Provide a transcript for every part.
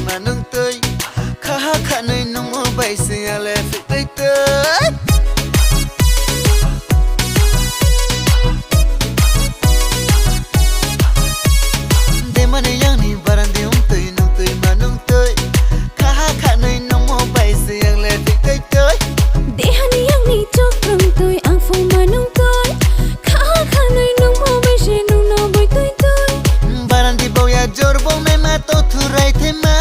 mà nâng tươi khá khá nơi nông mơ bay xinh à lệ phải tươi tươi đêm mà này yang ni baran đi nông tươi mà nâng tươi khá khá nơi nông mơ bay xinh à lệ phải tươi tươi để hani yang ni chok nông tươi ang phong mà nông tươi khá khá nơi nông mơ bay xinh nông nông bay tươi tươi baran đi bao ya jor bao me ma to thu rai the ma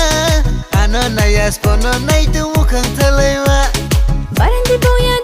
ano na ya spono na itu khang thalai wa baran di boya